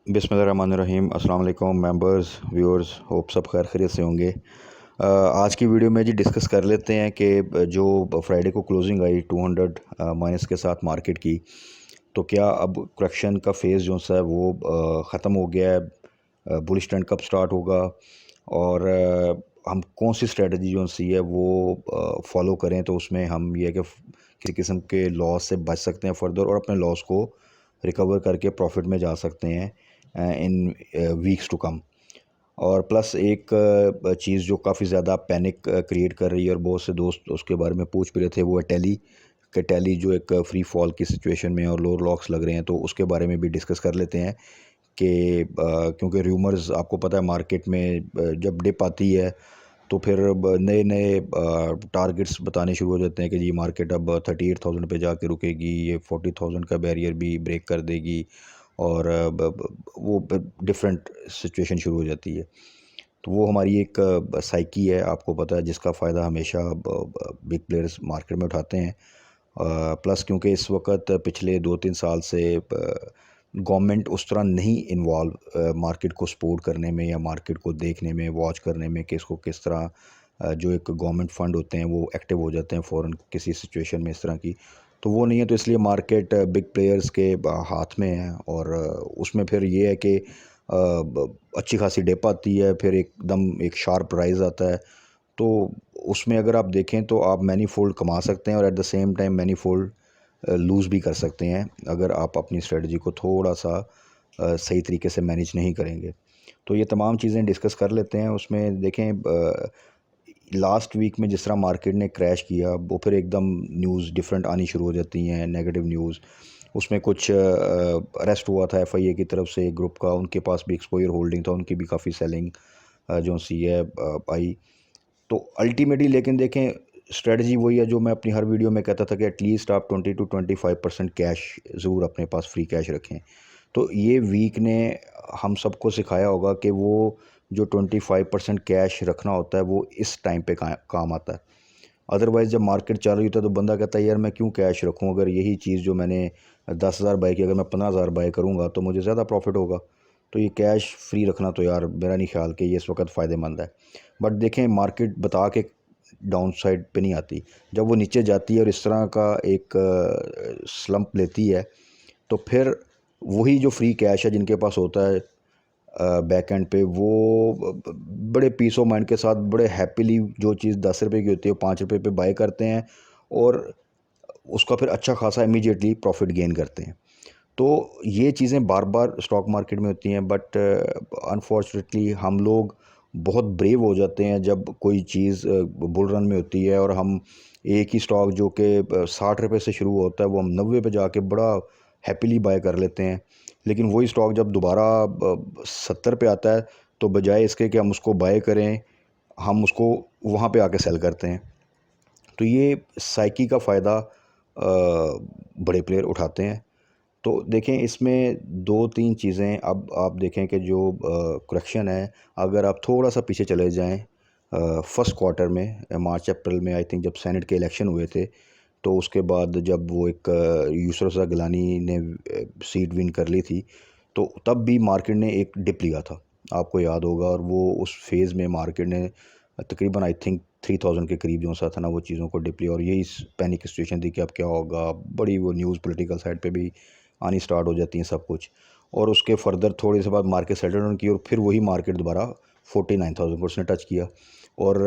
बिस्मिल्लाहिर्रहमानिर्रहीम। अस्सलाम वालेकुम मेंबर्स, व्यूअर्स, होप सब खैर खैरियत से होंगे। आज की वीडियो में जी डिस्कस कर लेते हैं कि जो फ्राइडे को क्लोजिंग आई 200 माइनस के साथ मार्केट की, तो क्या अब करेक्शन का फेज़ जो सा है वो ख़त्म हो गया है, बुलिश ट्रेंड कब स्टार्ट होगा और हम कौन सी स्ट्रेटजी जो सी है वो फॉलो करें तो उसमें हम ये है कि किसी किस्म के लॉस से बच सकते हैं फ़र्दर और अपने लॉस को रिकवर करके प्रॉफिट में जा सकते हैं इन वीक्स टू कम। और प्लस एक चीज़ जो काफ़ी ज़्यादा पैनिक क्रिएट कर रही है और बहुत से दोस्त उसके बारे में पूछ भी रहे थे, वो है टैली कि टैली जो एक फ्री फॉल की सिचुएशन में और लोअर लॉक्स लग रहे हैं, तो उसके बारे में भी डिस्कस कर लेते हैं कि क्योंकि र्यूमर्स आपको पता है मार्केट में जब डिप आती है तो फिर नए नए टारगेट्स बताने शुरू हो जाते हैं कि जी मार्केट अब 38,000 पे जाके रुकेगी, ये 40,000 का बैरियर भी ब्रेक कर देगी और वो डिफरेंट सिचुएशन शुरू हो जाती है। तो वो हमारी एक साइकी है, आपको पता है, जिसका फ़ायदा हमेशा बिग प्लेयर्स मार्केट में उठाते हैं। प्लस क्योंकि इस वक्त पिछले 2-3 साल से गवर्नमेंट उस तरह नहीं इन्वॉल्व मार्केट को सपोर्ट करने में या मार्केट को देखने में, वॉच करने में कि इसको किस तरह जो एक गवर्नमेंट फ़ंड होते हैं वो एक्टिव हो जाते हैं फ़ौरन किसी सिचुएशन में इस तरह की, तो वो नहीं है। तो इसलिए मार्केट बिग प्लेयर्स के हाथ में है और उसमें फिर ये है कि अच्छी खासी डिप आती है, फिर एकदम एक शार्प राइज़ आता है। तो उसमें अगर आप देखें तो आप मैनीफोल्ड कमा सकते हैं और at the same time manifold lose भी कर सकते हैं अगर आप अपनी स्ट्रेटजी को थोड़ा सा सही तरीके से मैनेज नहीं करेंगे। तो ये तमाम चीज़ें डिस्कस कर लेते हैं। उसमें देखें लास्ट वीक में जिस तरह मार्केट ने क्रैश किया, वो फिर एकदम न्यूज़ डिफरेंट आनी शुरू हो जाती हैं, नेगेटिव न्यूज़। उसमें कुछ अरेस्ट हुआ था एफआईए की तरफ से एक ग्रुप का, उनके पास भी एक्सपोजर होल्डिंग था, उनकी भी काफ़ी सेलिंग जो सी है आई। तो अल्टीमेटली लेकिन देखें, स्ट्रेटजी वही है जो मैं अपनी हर वीडियो में कहता था कि एटलीस्ट आप 20 to 25% कैश ज़रूर अपने पास फ्री कैश रखें। तो ये वीक ने हम सबको सिखाया होगा कि वो जो 25% कैश रखना होता है वो इस टाइम पे काम आता है। अदरवाइज़ जब मार्केट चल रही होता है तो बंदा कहता है यार मैं क्यों कैश रखूं, अगर यही चीज़ जो मैंने 10,000 बाय की अगर मैं 15,000 बाय करूंगा तो मुझे ज़्यादा प्रॉफिट होगा। तो ये कैश फ्री रखना तो यार मेरा नहीं ख्याल कि ये इस वक्त फ़ायदेमंद है। बट देखें, मार्केट बता के डाउन साइड पे नहीं आती, जब वो नीचे जाती है और इस तरह का एक स्लंप लेती है तो फिर वही जो फ्री कैश है जिनके पास होता है बैक एंड पे, वो बड़े पीस ऑफ माइंड के साथ बड़े हैप्पीली जो चीज़ 10 रुपये की होती है वो 5 रुपये पे बाय करते हैं और उसका फिर अच्छा खासा इमीडिएटली प्रॉफिट गेन करते हैं। तो ये चीज़ें बार बार स्टॉक मार्केट में होती हैं, बट अनफॉर्चुनेटली हम लोग बहुत ब्रेव हो जाते हैं जब कोई चीज़ बुल रन में होती है और हम एक ही स्टॉक जो कि 60 रुपये से शुरू होता है वो हम 90 पे जाके बड़ा हैप्पीली बाय कर लेते हैं। लेकिन वही स्टॉक जब दोबारा 70 पे आता है तो बजाय इसके कि हम उसको बाय करें, हम उसको वहाँ पे आके सेल करते हैं। तो ये साइकी का फ़ायदा बड़े प्लेयर उठाते हैं। तो देखें, इसमें 2-3 चीज़ें अब आप देखें कि जो करेक्शन है, अगर आप थोड़ा सा पीछे चले जाएं फर्स्ट क्वार्टर में, मार्च अप्रैल में आई थिंक जब सेनेट के इलेक्शन हुए थे, तो उसके बाद जब वो एक यूसुफ रज़ा गिलानी ने सीट विन कर ली थी, तो तब भी मार्केट ने एक डिप लिया था, आपको याद होगा। और वो उस फेज़ में मार्केट ने तकरीबन आई थिंक 3,000 के करीब जो सा था ना वो चीज़ों को डिप लिया और यही पैनिक सिचुएशन थी कि अब क्या होगा। बड़ी वो न्यूज़ पॉलिटिकल साइड पे भी आनी स्टार्ट हो जाती हैं सब कुछ। और उसके फर्दर थोड़े से बाद मार्केट सेटल डाउन की और फिर वही मार्केट दोबारा 49,000 को उसने टच किया। और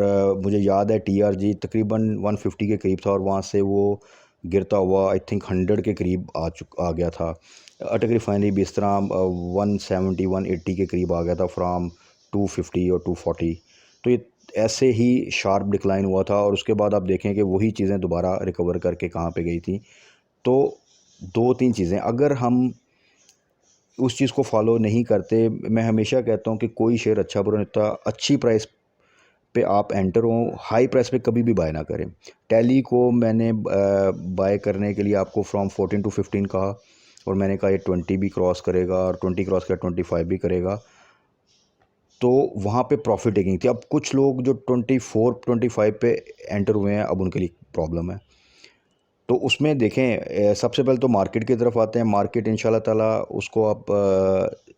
मुझे याद है टीआरजी तकरीबन 150 के करीब था और वहाँ से वो गिरता हुआ आई थिंक 100 के करीब आ गया था। अटक रिफाइनरी भी इस तरह 170-180 के करीब आ गया था फ्राम 250 और 240। तो ये ऐसे ही शार्प डिक्लाइन हुआ था और उसके बाद आप देखें कि वही चीज़ें दोबारा रिकवर करके कहाँ पे गई थी। तो 2-3 चीज़ें अगर हम उस चीज़ को फॉलो नहीं करते, मैं हमेशा कहता हूँ कि कोई शेयर अच्छा बुरा नहीं होता, अच्छी प्राइस पे आप एंटर हों, हाई प्राइस पे कभी भी बाय ना करें। टैली को मैंने बाय करने के लिए आपको फ्रॉम 14 to 15 कहा और मैंने कहा ये 20 भी क्रॉस करेगा और 20 क्रॉस किया 25 भी करेगा, तो वहाँ पे प्रॉफिट टेकिंग थी। अब कुछ लोग जो 24-25 पे एंटर हुए हैं, अब उनके लिए प्रॉब्लम है। तो उसमें देखें, सबसे पहले तो मार्केट की तरफ आते हैं। मार्केट इंशाल्लाह ताला उसको आप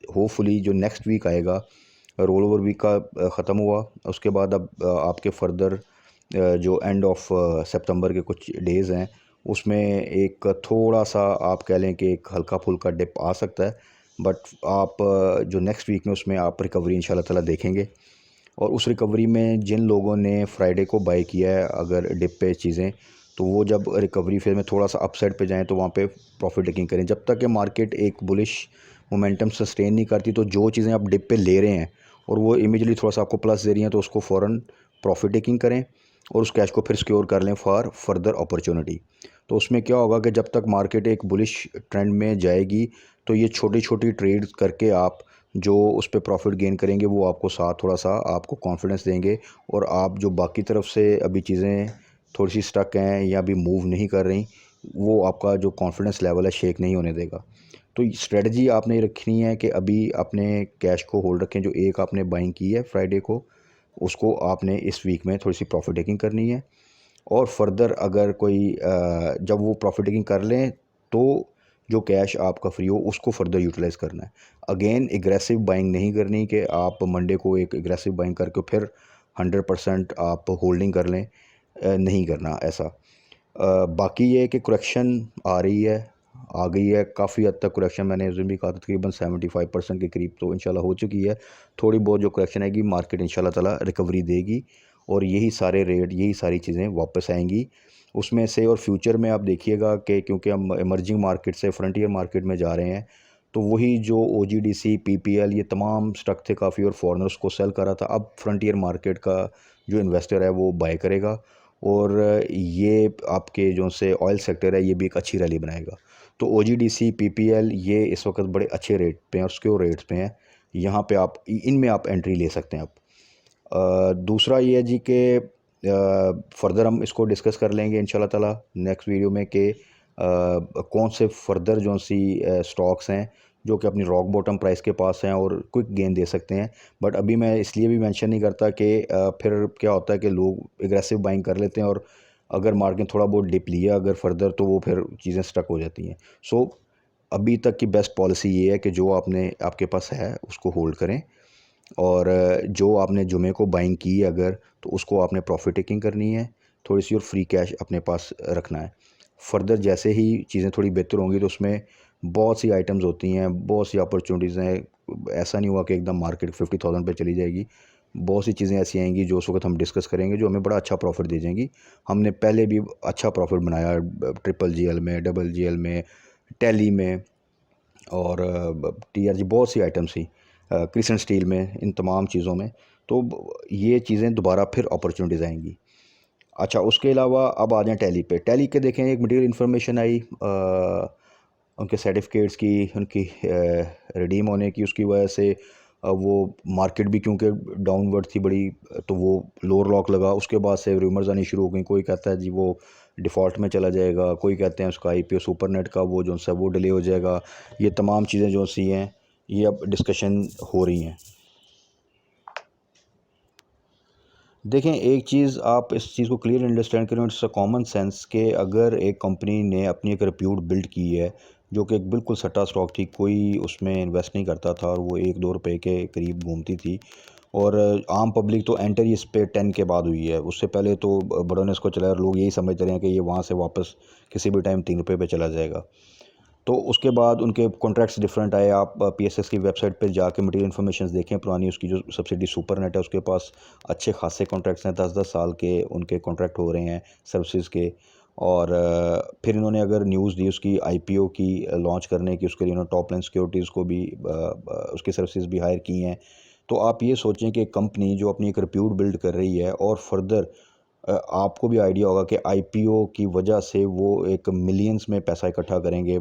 होपफुली जो नेक्स्ट वीक आएगा, रोल ओवर वीक का ख़त्म हुआ, उसके बाद अब आपके फर्दर जो एंड ऑफ सितंबर के कुछ डेज़ हैं उसमें एक थोड़ा सा आप कह लें कि एक हल्का फुल्का डिप आ सकता है, बट आप जो नेक्स्ट वीक में उसमें आप रिकवरी इंशाल्लाह ताला देखेंगे। और उस रिकवरी में जिन लोगों ने फ्राइडे को बाई किया है अगर डिप पे चीज़ें, तो वो जब रिकवरी फेज में थोड़ा सा अपसाइड पे जाएं तो वहाँ पे प्रॉफिट टेकिंग करें। जब तक कि मार्केट एक बुलिश मोमेंटम सस्टेन नहीं करती, तो जो चीज़ें आप डिप पे ले रहे हैं और वो इमीडिएटली थोड़ा सा आपको प्लस दे रही हैं, तो उसको फ़ौरन प्रॉफिट टेकिंग करें और उस कैश को फिर सिक्योर कर लें फॉर फर्दर अपॉर्चुनिटी। तो उसमें क्या होगा कि जब तक मार्केट एक बुलिश ट्रेंड में जाएगी, तो ये छोटी छोटी ट्रेड्स करके आप जो उस पर प्रॉफिट गेन करेंगे वो आपको साथ थोड़ा सा आपको कॉन्फिडेंस देंगे, और आप जो बाकी तरफ से अभी चीज़ें थोड़ी सी स्टक हैं या अभी मूव नहीं कर रही, वो आपका जो कॉन्फिडेंस लेवल है शेक नहीं होने देगा। तो स्ट्रेटजी आपने ये रखनी है कि अभी अपने कैश को होल्ड रखें, जो एक आपने बाइंग की है फ्राइडे को, उसको आपने इस वीक में थोड़ी सी प्रॉफिट टेकिंग करनी है। और फर्दर अगर कोई जब वो प्रॉफिट टेकिंग कर लें, तो जो कैश आपका फ्री हो उसको फर्दर यूटिलाइज़ करना है। अगेन एग्रेसिव बाइंग नहीं करनी कि आप मंडे को एक एग्रेसिव बाइंग करके फिर 100% आप होल्डिंग कर लें, नहीं करना ऐसा। बाकी ये है कि करेक्शन आ रही है, आ गई है काफ़ी हद तक करेक्शन। मैंने उस दिन भी कहा था तकरीबन 75% के करीब तो इंशाल्लाह हो चुकी है। थोड़ी बहुत जो करेक्शन आएगी मार्केट इंशाल्लाह ताला रिकवरी देगी और यही सारे रेट, यही सारी चीज़ें वापस आएंगी उसमें से। और फ्यूचर में आप देखिएगा कि क्योंकि हम इमर्जिंग मार्केट से फ्रंटियर मार्केट में जा रहे हैं, तो वही जो OGDC PPL ये तमाम स्टक थे काफ़ी और फॉरेनर्स को सेल करा था, अब फ्रंटियर मार्केट का जो इन्वेस्टर है वो बाय करेगा और ये आपके जो से ऑयल सेक्टर है ये भी एक अच्छी रैली बनाएगा। तो OGDC PPL ये इस वक्त बड़े अच्छे रेट पे हैं और सिक्योर रेट्स पे हैं, यहाँ पे आप इनमें आप एंट्री ले सकते हैं आप। दूसरा ये है जी कि फर्दर हम इसको डिस्कस कर लेंगे इंशाल्लाह ताला नेक्स्ट वीडियो में कि कौन से फर्दर जो सी स्टॉक्स हैं जो कि अपनी रॉक बॉटम प्राइस के पास हैं और क्विक गेन दे सकते हैं। बट अभी मैं इसलिए भी मेंशन नहीं करता कि फिर क्या होता है कि लोग एग्रेसिव बाइंग कर लेते हैं और अगर मार्केट थोड़ा बहुत डिप लिया अगर फर्दर, तो वो फिर चीज़ें स्टक हो जाती हैं। सो अभी तक की बेस्ट पॉलिसी ये है कि जो आपने आपके पास है उसको होल्ड करें, और जो आपने जुमे को बाइंग की है अगर, तो उसको आपने प्रॉफिट टेकिंग करनी है थोड़ी सी और फ्री कैश अपने पास रखना है। फर्दर जैसे ही चीज़ें थोड़ी बेहतर होंगी तो उसमें बहुत सी आइटम्स होती हैं, बहुत सी अपॉर्चुनिटीज़ हैं। ऐसा नहीं हुआ कि एकदम मार्केट 50,000 पे चली जाएगी। बहुत सी चीज़ें ऐसी आएंगी जो उस वक्त हम डिस्कस करेंगे जो हमें बड़ा अच्छा प्रॉफिट दे जाएंगी। हमने पहले भी अच्छा प्रॉफिट बनाया ट्रिपल GL में, डबल GL में, टैली में और TRG, बहुत सी आइटम्स थी, क्रिसेंट स्टील में, इन तमाम चीज़ों में। तो ये चीज़ें दोबारा फिर अपॉर्चुनिटीज़ आएंगी। अच्छा, उसके अलावा अब आ जाएँ टैली पे। टैली के देखें एक मटेरियल इन्फॉर्मेशन आई उनके सर्टिफिकेट्स की, उनकी रिडीम होने की, उसकी वजह से वो मार्केट भी क्योंकि डाउनवर्ड थी बड़ी, तो वो लोअर लॉक लगा। उसके बाद से रूमर्स आनी शुरू हो गई, कोई कहता है जी वो डिफ़ॉल्ट में चला जाएगा, कोई कहते हैं उसका IPO सुपरनेट का वो जो सा वो डिले हो जाएगा। ये तमाम चीज़ें जो सी हैं ये अब डिस्कशन हो रही हैं। देखें, एक चीज़ आप इस चीज़ को क्लियर अंडरस्टैंड करें, इट्स अ कॉमन सेंस कि अगर एक कंपनी ने अपनी एक रिप्यूट बिल्ड की है जो कि एक बिल्कुल सट्टा स्टॉक थी, कोई उसमें इन्वेस्ट नहीं करता था और वो 1-2 रुपए के करीब घूमती थी, और आम पब्लिक तो एंटर ही इस पे 10 के बाद हुई है, उससे पहले तो बड़ों ने इसको चलाया और लोग यही समझते रहे हैं कि ये वहाँ से वापस किसी भी टाइम 3 रुपये पे चला जाएगा। तो उसके बाद उनके कॉन्ट्रैक्ट्स डिफरेंट आए। आप PSX की वेबसाइट पे जाके मटेरियल इन्फॉर्मेशन देखें पुरानी, उसकी जो सब्सिडी सुपरनेट है उसके पास अच्छे खासे कॉन्ट्रैक्ट्स हैं, 10-10 साल के उनके कॉन्ट्रैक्ट हो रहे हैं सर्विसेज के। और फिर इन्होंने अगर न्यूज़ दी उसकी IPO की लॉन्च करने की, उसके लिए इन्होंने टॉप लाइन सिक्योरिटीज़ को भी उसकी सर्विसेज भी हायर की हैं। तो आप ये सोचें कि एक कंपनी जो अपनी एक रिप्यूट बिल्ड कर रही है और फर्दर आपको भी आइडिया होगा कि IPO की वजह से वो एक मिलियंस में पैसा इकट्ठा करेंगे,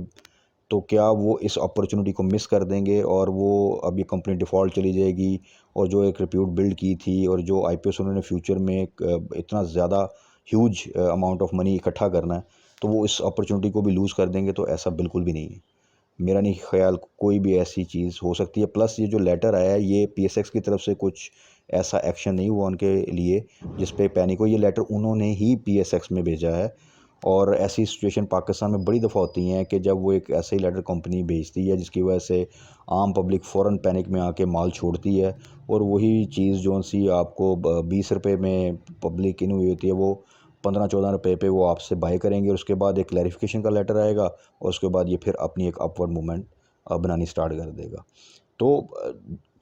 तो क्या वो इस अपॉर्चुनिटी को मिस कर देंगे और वो अब ये कंपनी डिफ़ॉल्ट चली जाएगी, और जो एक रिप्यूट बिल्ड की थी और जो IPO से उन्होंने फ्यूचर में इतना ज़्यादा ह्यूज अमाउंट ऑफ मनी इकट्ठा करना है, तो वो इस अपॉर्चुनिटी को भी लूज़ कर देंगे? तो ऐसा बिल्कुल भी नहीं है, मेरा नहीं ख्याल कोई भी ऐसी चीज़ हो सकती है। प्लस ये जो लेटर आया है ये PSX की तरफ से कुछ ऐसा एक्शन नहीं हुआ उनके लिए जिस पे पैनिक हो, ये लेटर उन्होंने ही PSX में भेजा है और ऐसी सिचुएशन पाकिस्तान में बड़ी दफ़ा होती हैं कि जब वो एक ऐसे ही लेटर कंपनी भेजती है जिसकी वजह से आम पब्लिक फ़ौरन पैनिक में आके माल छोड़ती है, और वही चीज़ जो सी आपको 20 रुपये में पब्लिक इन हुई होती है वो 15-14 रुपये पे वो आपसे बाय करेंगे, और उसके बाद एक क्लैरिफिकेशन का लेटर आएगा और उसके बाद ये फिर अपनी एक अपवर्ड मूवमेंट बनानी स्टार्ट कर देगा। तो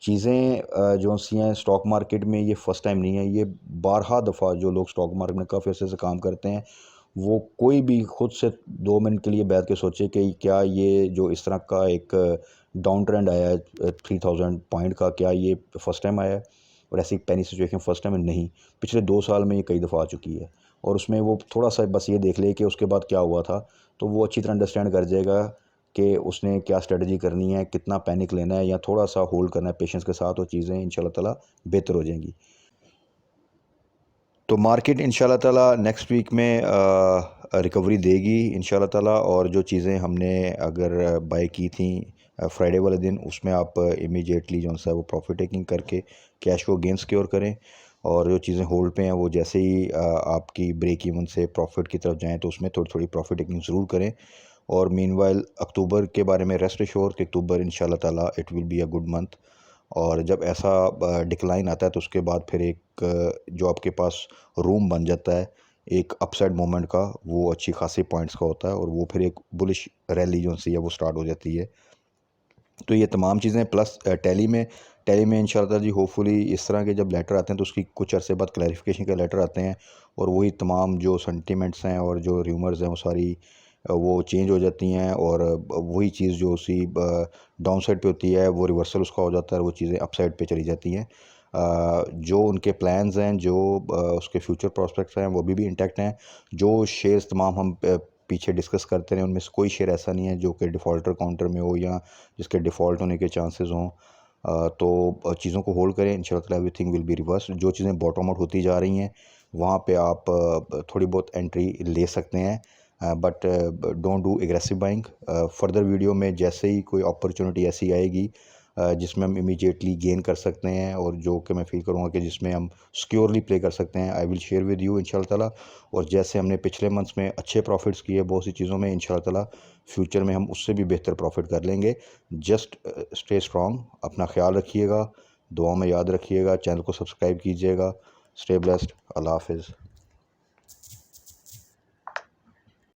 चीज़ें जो सी हैं स्टॉक मार्केट में, ये फ़र्स्ट टाइम नहीं है, ये बारहा दफ़ा जो लोग स्टॉक मार्केट में काफ़ी अर्से से काम करते हैं, वो कोई भी खुद से 2 मिनट के लिए बैठ के सोचे कि क्या ये जो इस तरह का एक डाउन ट्रेंड आया है 3000 पॉइंट का, क्या ये फ़र्स्ट टाइम आया है? और ऐसी पैनिक सिचुएशन फ़र्स्ट टाइम नहीं, पिछले 2 साल में ये कई दफ़ा आ चुकी है। और उसमें वो थोड़ा-सा बस ये देख ले कि उसके बाद क्या हुआ था, तो वो अच्छी तरह अंडरस्टैंड कर जाएगा कि उसने क्या स्ट्रेटजी करनी है, कितना पैनिक लेना है या थोड़ा-सा होल्ड करना है पेशेंस के साथ, और चीज़ें इंशाल्लाह ताला बेहतर हो जाएँगी। तो मार्केट इंशाल्लाह ताला नेक्स्ट वीक में रिकवरी देगी इंशाल्लाह ताला, और जो चीज़ें हमने अगर बाय की थी फ्राइडे वाले दिन, उसमें आप इमीडिएटली जो है वो प्रॉफिट टेकिंग करके कैश को गेन सिक्योर करें, और जो चीज़ें होल्ड पे हैं वो जैसे ही आपकी ब्रेक इवन से प्रॉफिट की तरफ जाएँ तो उसमें थोड़ी थोड़ी प्रॉफिट टेकिंग ज़रूर करें। और मीनवाइल अक्टूबर के बारे में रेस्ट एश्योर कि अक्टूबर इंशाल्लाह ताला it will be a good month, और जब ऐसा डिक्लाइन आता है तो उसके बाद फिर एक जो आपके पास रूम बन जाता है एक अपसाइड मोमेंट का, वो अच्छी खासी पॉइंट्स का होता है, और वो फिर एक बुलिश रैली जो सी है वो स्टार्ट हो जाती है। तो ये तमाम चीज़ें प्लस टैली में इंशाल्लाह जी होपफुली इस तरह के जब लेटर आते हैं तो उसकी कुछ अरसे बाद क्लैरिफिकेशन के लेटर आते हैं, और वही तमाम जो सेंटिमेंट्स हैं और जो र्यूमर्स हैं वो सारी वो चेंज हो जाती हैं, और वही चीज़ जो उसी डाउन साइड पे होती है वो रिवर्सल उसका हो जाता है, और वो चीज़ें अप साइड पे चली जाती हैं। जो उनके प्लान्स हैं, जो उसके फ्यूचर प्रॉस्पेक्ट्स हैं वो अभी भी इंटैक्ट हैं। जो शेयर्स तमाम हम पीछे डिस्कस करते रहे उनमें से कोई शेयर ऐसा नहीं है जो कि डिफ़ॉल्टर काउंटर में हो या जिसके डिफ़ॉल्ट होने के चांसेस हों। तो चीज़ों को होल्ड करें, इंशाल्लाह ताला एवरीथिंग विल बी रिवर्स। जो चीज़ें बॉटम आउट होती जा रही हैं वहाँ पे आप थोड़ी बहुत एंट्री ले सकते हैं, but don't do aggressive buying. Further video में जैसे ही कोई अपॉर्चुनिटी ऐसी आएगी जिसमें हम इमीडिएटली गेन कर सकते हैं, और जो कि मैं फ़ील करूँगा कि जिसमें हम सिक्योरली प्ले कर सकते हैं, I will share with you इंशाल्लाह ताला। और जैसे हमने पिछले मंथ्स में अच्छे प्रॉफिट्स किए बहुत सी चीज़ों में, इंशाल्लाह ताला फ्यूचर में हम उससे भी बेहतर प्रॉफिट कर लेंगे। जस्ट स्टे स्ट्रॉन्ग, अपना ख्याल रखिएगा, दुआओं में याद रखिएगा, चैनल को सब्सक्राइब कीजिएगा। स्टे ब्लेस्ड, अल्लाह हाफिज़।